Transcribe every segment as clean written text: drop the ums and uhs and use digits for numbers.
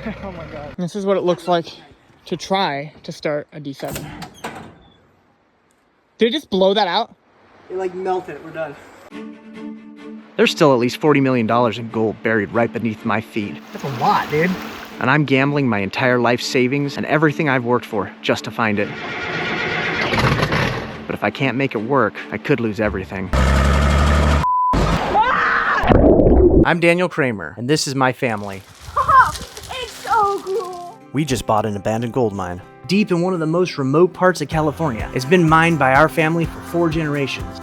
Oh my god. This is what it looks like to try to start a D7. Did it just blow that out? It like melted. We're done. There's still at least $40 million in gold buried right beneath my feet. That's a lot, dude. And I'm gambling my entire life savings and everything I've worked for just to find it. But if I can't make it work, I could lose everything. I'm Daniel Kramer, and this is my family. It's so cool. We just bought an abandoned gold mine. Deep in one of the most remote parts of California. It's been mined by our family for 4 generations.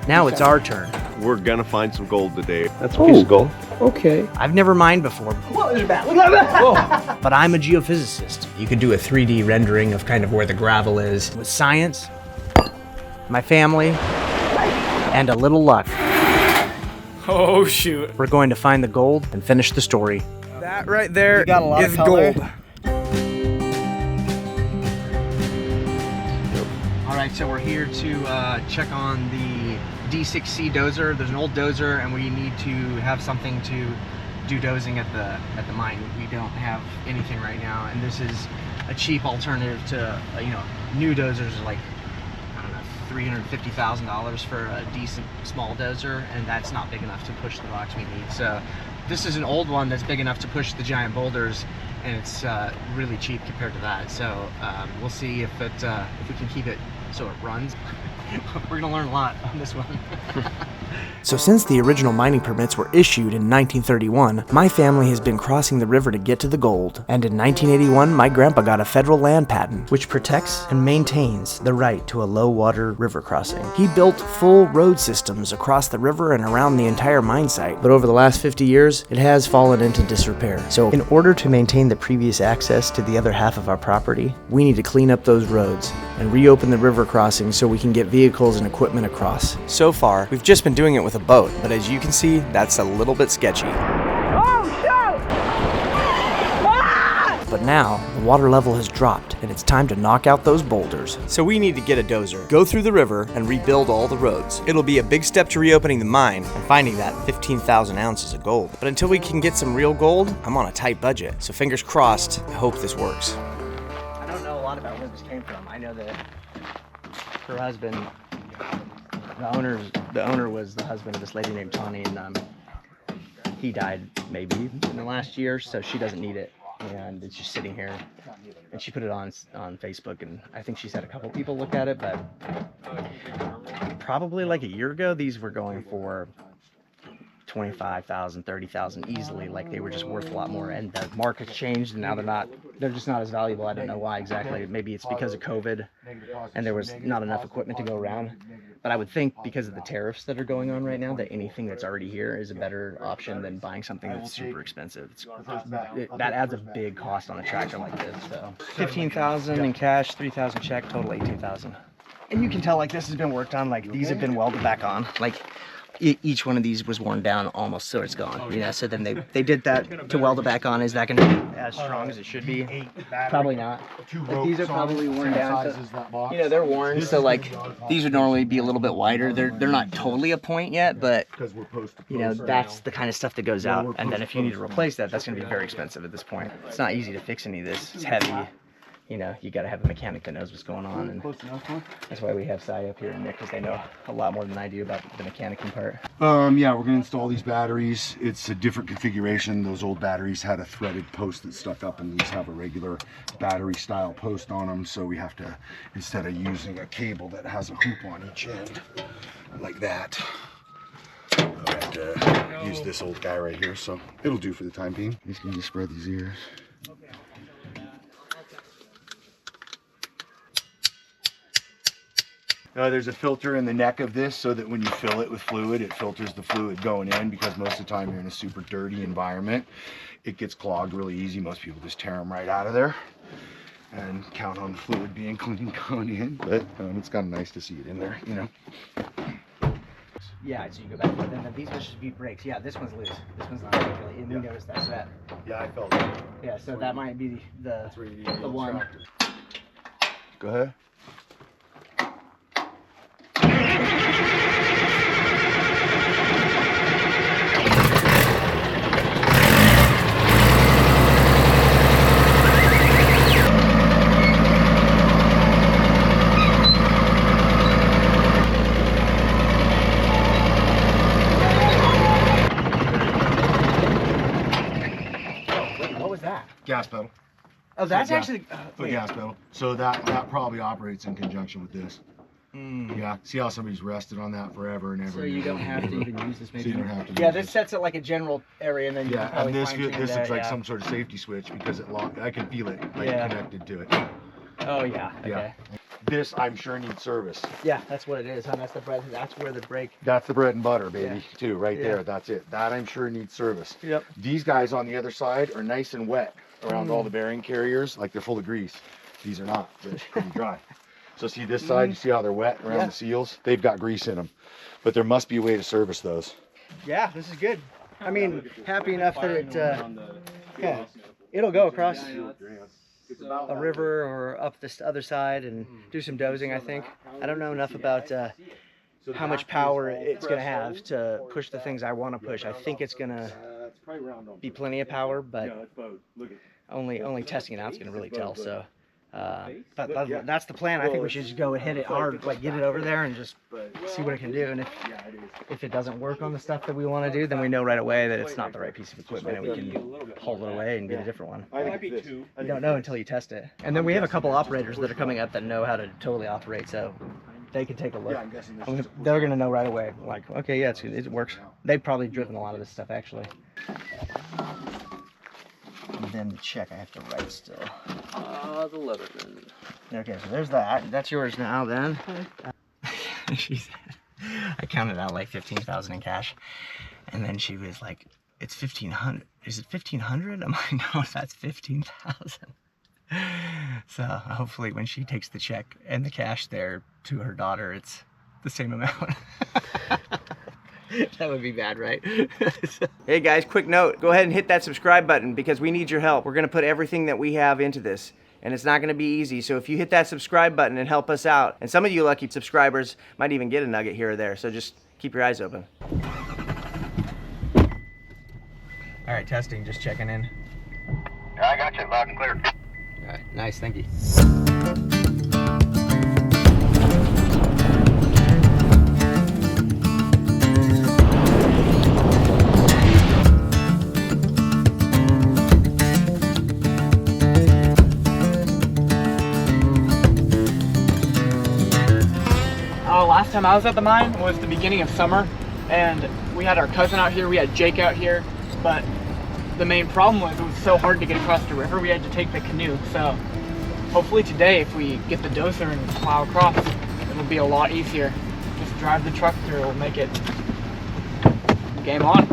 Now it's our turn. We're gonna find some gold today. That's a piece of gold. Okay. I've never mined before. Whoa, there's a bat. Look at that. But I'm a geophysicist. You could do a 3D rendering of kind of where the gravel is. With science, my family, and a little luck, Oh shoot. we're going to find the gold and finish the story. That right there got a lot of is color. gold. All right, so we're here to check on the D6c Dozer. There's an old dozer, and we need to have something to do dozing at the mine. We don't have anything right now, and this is a cheap alternative to new dozers are like, I don't know, $350,000 for a decent small dozer, and that's not big enough to push the rocks we need. So this is an old one that's big enough to push the giant boulders, and it's really cheap compared to that. So we'll see if we can keep it so it runs. We're gonna learn a lot on this one. So since the original mining permits were issued in 1931, my family has been crossing the river to get to the gold. And in 1981, my grandpa got a federal land patent, which protects and maintains the right to a low-water river crossing. He built full road systems across the river and around the entire mine site, but over the last 50 years, it has fallen into disrepair. So in order to maintain the previous access to the other half of our property, we need to clean up those roads and reopen the river crossing so we can get vehicles and equipment across. So far, we've just been doing it with a boat, but as you can see, that's a little bit sketchy. But now, the water level has dropped, and it's time to knock out those boulders. So we need to get a dozer, go through the river, and rebuild all the roads. It'll be a big step to reopening the mine and finding that 15,000 ounces of gold. But until we can get some real gold, I'm on a tight budget. So fingers crossed, I hope this works. I don't know a lot about where this came from. I know that her husband, the owner was the husband of this lady named Tawny, and he died maybe in the last year, so she doesn't need it, and it's just sitting here. And she put it on Facebook, and I think she's had a couple people look at it, but probably like a year ago, these were going for 25,000, 30,000 easily. Like they were just worth a lot more, and the market's changed, and now they're just not as valuable. I don't know why exactly. Maybe it's because of COVID and there was not enough equipment to go around. But I would think because of the tariffs that are going on right now, that anything that's already here is a better option than buying something that's super expensive. That adds a big cost on a tractor like this. So 15,000 in cash, 3,000 check, total 18,000. And you can tell like this has been worked on. Like these have been welded back on. Like each one of these was worn down almost, so it's gone. You know, so then they did that to weld it back on. Is that going to be as strong as it should be? Probably not. Like, these are probably worn down. So, you know, they're worn, so like these would normally be a little bit wider. They're not totally a point yet, but you know, that's the kind of stuff that goes out. And then if you need to replace that, that's going to be very expensive at this point. It's not easy to fix any of this. It's heavy. You know, you got to have a mechanic that knows what's going on, and that's why we have Sai up here and Nick, because they know a lot more than I do about the mechanicking part. Yeah, we're gonna install these batteries. It's a different configuration. Those old batteries had a threaded post that stuck up, and these have a regular battery style post on them. So we have to, instead of using a cable that has a hoop on each end, like that, I have to use this old guy right here. So it'll do for the time being. He's gonna just spread these ears. There's a filter in the neck of this so that when you fill it with fluid, it filters the fluid going in, because most of the time you're in a super dirty environment. It gets clogged really easy. Most people just tear them right out of there and count on the fluid being clean going in. But it's kind of nice to see it in there, you know. Yeah, so you go back, but then these ones should be brakes. Yeah, this one's loose. This one's not really, and you notice that set. Yeah, I felt that. Yeah, so that might be the one. Go ahead. gas pedal. Oh, that's Yeah. actually. Foot gas pedal. So that probably operates in conjunction with this. Yeah. See how somebody's rested on that forever and ever. So you don't have to even use this. Maybe. So you don't have to. Yeah, use this it. sets it like a general area, and then you can Yeah, probably and this fine-tune looks that, like yeah. some sort of safety switch because I can feel it like Yeah. connected to it. Oh yeah. Okay. Yeah. This I'm sure needs service. Yeah, that's what it is. Huh? That's the bread. That's where the brake. That's the bread and butter, baby, Yeah. too, right Yeah. there. That's it. That I'm sure needs service. Yep. These guys on the other side are nice and wet around all the bearing carriers, like they're full of grease. These are not. They're pretty dry. So see this side, you see how they're wet around Yeah. the seals? They've got grease in them. But there must be a way to service those. Yeah, this is good. I mean, happy enough that it. Yeah, it'll go across a river or up this other side and do some dozing. I think. I don't know enough about how much power it's gonna have to push the things I want to push. I think it's gonna be plenty of power, but only testing it out is gonna really tell. So. That's the plan. I think we should just go and hit it hard, like get it over there and just see what it can do. And if it doesn't work on the stuff that we want to do, then we know right away that it's not the right piece of equipment and we can haul it away and get a different one. You don't know until you test it. And then we have a couple operators that are coming up that know how to totally operate, so they can take a look. And they're gonna know right away, like, okay, yeah, it works. They've probably driven a lot of this stuff actually. And then the check I have to write still. The Leatherman. Okay, so there's that. That's yours now then. She said, I counted out like 15,000 in cash. And then she was like, it's 1,500. Is it 1,500? I'm like, no, that's 15,000. So hopefully when she takes the check and the cash there to her daughter, it's the same amount. That would be bad, right? Hey guys, quick note. Go ahead and hit that subscribe button because we need your help. We're going to put everything that we have into this. And it's not going to be easy. So if you hit that subscribe button and help us out, and some of you lucky subscribers might even get a nugget here or there. So just keep your eyes open. All right, testing, just checking in. I got you, loud and clear. All right, nice, thank you. Last time I was at the mine was the beginning of summer, and we had our cousin out here, we had Jake out here, but the main problem was it was so hard to get across the river, we had to take the canoe. So hopefully today, if we get the dozer and plow across, it'll be a lot easier. Just drive the truck through, it'll make it game on.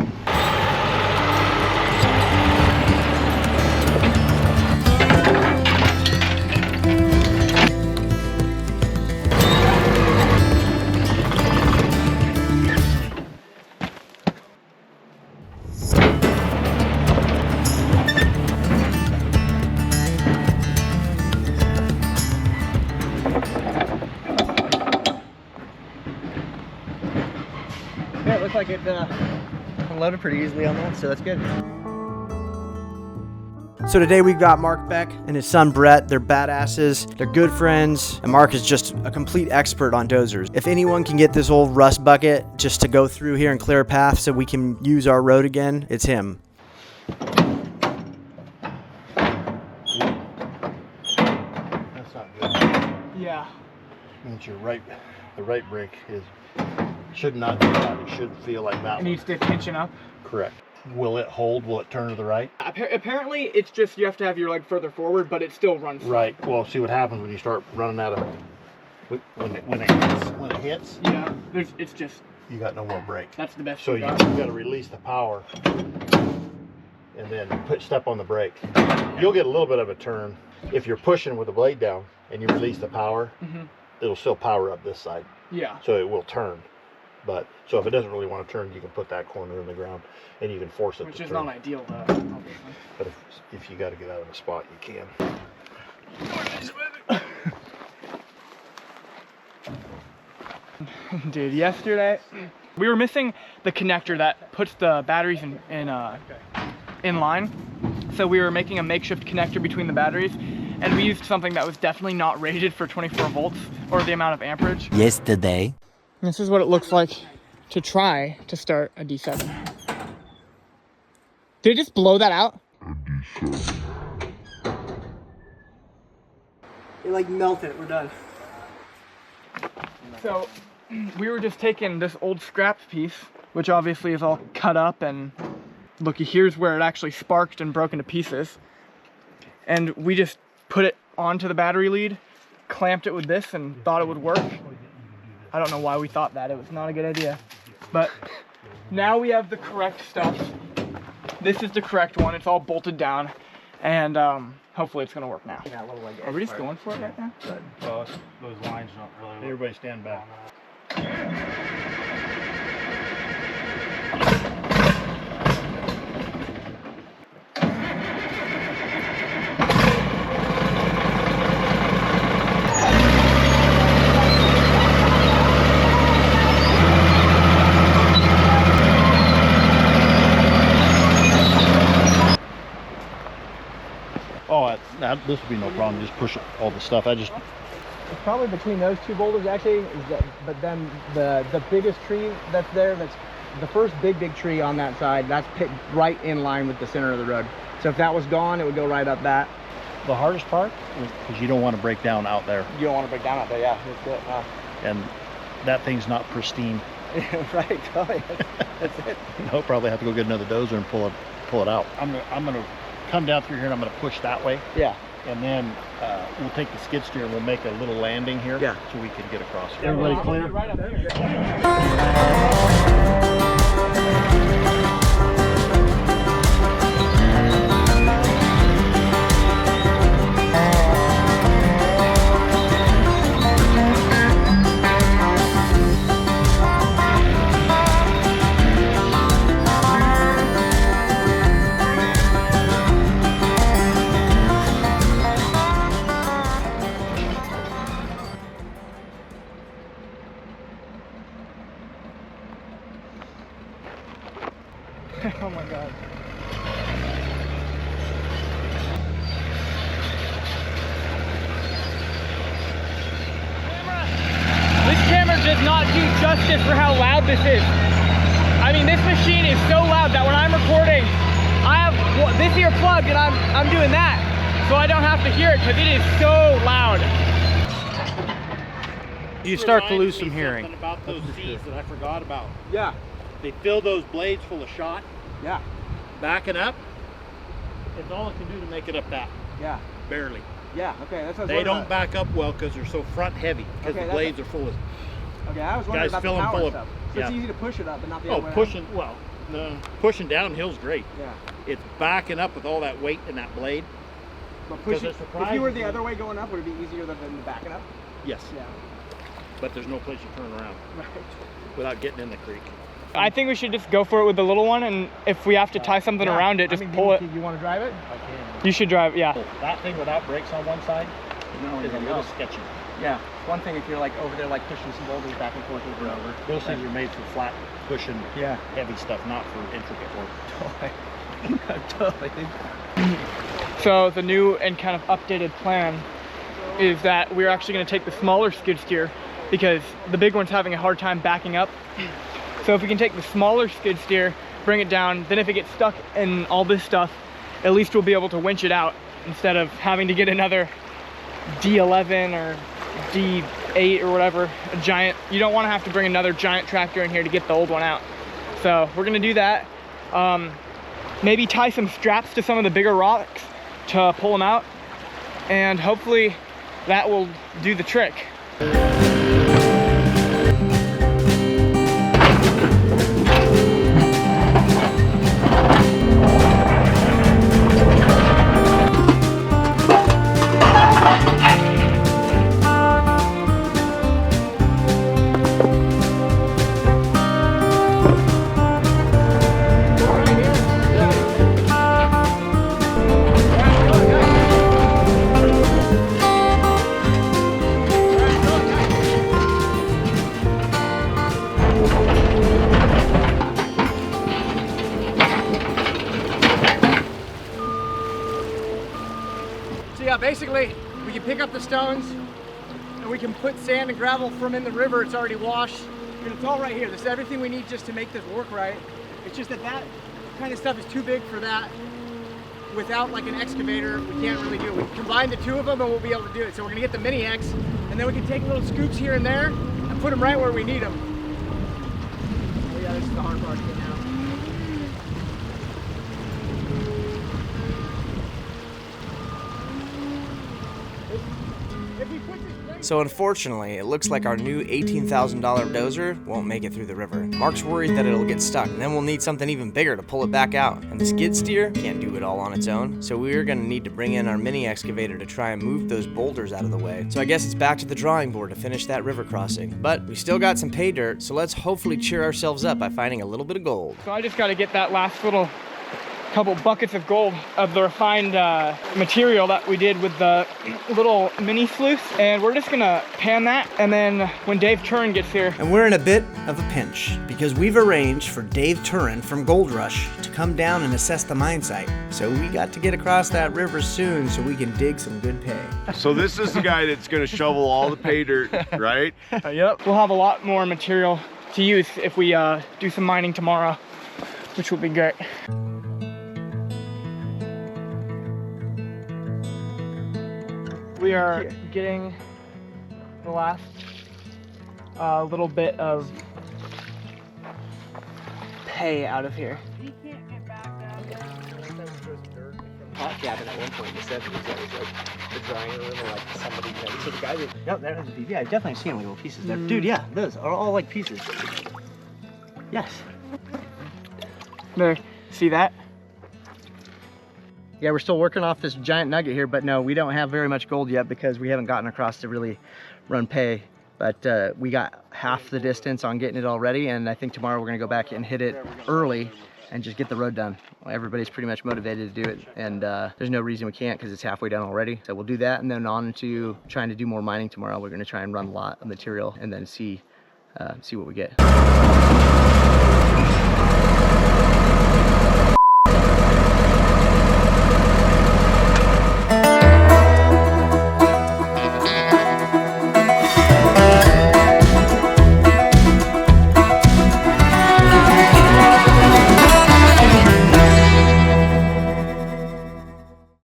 Yeah, it looks like it unloaded pretty easily on that, so that's good. So today we've got Mark Beck and his son Brett. They're badasses, they're good friends, and Mark is just a complete expert on dozers. If anyone can get this old rust bucket just to go through here and clear a path so we can use our road again, it's him. That's not good. Yeah. Means the right brake should not do that. It should feel like that It one. needs to tension up. Correct. Will it hold? Will it turn to the right? Apparently it's just you have to have your leg further forward, but it still runs. Right. Well, see what happens when you start running out of when it hits. Yeah, it's just, You got no more brake. that's the best So you you got. got to release the power and then step on the brake. You'll get a little bit of a turn if you're pushing with the blade down and you release the power. It'll still power up this side, Yeah. so it will turn. But so if it doesn't really want to turn, you can put that corner in the ground and you can force it Which to is turn. not ideal though, obviously. But if you got to get out of a spot, you can. Dude, yesterday we were missing the connector that puts the batteries in line. So we were making a makeshift connector between the batteries, and we used something that was definitely not rated for 24 volts or the amount of amperage. Yesterday. This is what it looks like to try to start a D7. Did it just blow that out? like melting it. We're done. So we were just taking this old scrap piece, which obviously is all cut up, and looky, here's where it actually sparked and broke into pieces. And we just put it onto the battery lead, clamped it with this, and thought it would work. I don't know why we thought that. It was not a good idea. But now we have the correct stuff. This is the correct one. It's all bolted down, and hopefully it's gonna work now. Are we just going for it right now? Well, those lines don't really. Everybody stand back. Oh, this would be no problem. Just push all the stuff. It's probably between those two boulders actually, but then the biggest tree that's there, that's the first big tree on that side, that's right in line with the center of the road. So if that was gone, it would go right up that. The hardest part is because you don't want to break down out there. You don't want to break down out there, yeah. That's it. And that thing's not pristine. Right, totally. That's it. You'll probably have to go get another dozer and pull it out. I'm gonna come down through here and I'm gonna push that way. Yeah. And then we'll take the skid steer and we'll make a little landing here, yeah, so we can get across here. Everybody clear? Right up there. Oh my god. This camera does not do justice for how loud this is. I mean, this machine is so loud that when I'm recording, I have this ear plugged and I'm doing that, so I don't have to hear it because it is so loud. You start to lose some hearing. About those seeds that I forgot about. Yeah. They fill those blades full of shot. Yeah. Backing up, it's all it can do to make it up that. Yeah. Barely. Yeah, okay. That's what They don't back up well because they're so front heavy, because the blades are full of. Okay, I was wondering Guys, about fill the them power full of. stuff. So it's easy to push it up, but not the other way around. Pushing downhill's great. Yeah. It's backing up with all that weight in that blade. But pushing, if you were the other way going up, would it be easier than the backing up? Yes. Yeah. But there's no place you turn around without getting in the creek. I think we should just go for it with the little one, and if we have to tie something around it, just pull it. You want to drive it? I can. You should drive, yeah. That thing without brakes on one side is a little sketchy. Yeah. One thing if you're like over there like pushing some boulders back and forth over and over. Those things are made for flat pushing Yeah. heavy stuff, not for intricate work. Totally. So the new and kind of updated plan is that we're actually going to take the smaller skid steer because the big one's having a hard time backing up. So if we can take the smaller skid steer, bring it down, then if it gets stuck in all this stuff, at least we'll be able to winch it out instead of having to get another D11 or D8 or whatever, a giant. You don't want to have to bring another giant tractor in here to get the old one out. So we're going to do that. Maybe tie some straps to some of the bigger rocks to pull them out, and hopefully that will do the trick. Basically, we can pick up the stones and we can put sand and gravel from in the river. It's already washed, and it's all right here. This is everything we need just to make this work right. It's just that that kind of stuff is too big for that without like an excavator, we can't really do it. We can combine the two of them and we'll be able to do it. So we're gonna get the Mini X, and then we can take little scoops here and there and put them right where we need them. Oh yeah, this is the hard part right now. So unfortunately, it looks like our new $18,000 dozer won't make it through the river. Mark's worried that it'll get stuck, and then we'll need something even bigger to pull it back out. And the skid steer can't do it all on its own, so we're gonna need to bring in our mini excavator to try and move those boulders out of the way. So I guess it's back to the drawing board to finish that river crossing. But we still got some pay dirt, so let's hopefully cheer ourselves up by finding a little bit of gold. So I just got to get that last little couple buckets of gold of the refined material that we did with the little mini sluice, and we're just gonna pan that, and then when Dave Turin gets here. And we're in a bit of a pinch because we've arranged for Dave Turin from Gold Rush to come down and assess the mine site. So we got to get across that river soon so we can dig some good pay. So this is the guy that's gonna shovel all the pay dirt, right? Yep. We'll have a lot more material to use if we do some mining tomorrow, which will be great. We are getting the last little bit of pay out of here. Yeah, but at one point in the 70s, that was like the drawing room or like somebody. So the guy that, yep, there has a piece. Yeah, I definitely seen little pieces there. Dude, yeah, those are all like pieces. Yes. There, see that? Yeah, we're still working off this giant nugget here, but no, we don't have very much gold yet because we haven't gotten across to really run pay. But we got half the distance on getting it already, and I think tomorrow we're gonna go back and hit it early and just get the road done. Everybody's pretty much motivated to do it, and there's no reason we can't because it's halfway done already. So we'll do that, and then on to trying to do more mining tomorrow. We're gonna try and run a lot of material and then see what we get.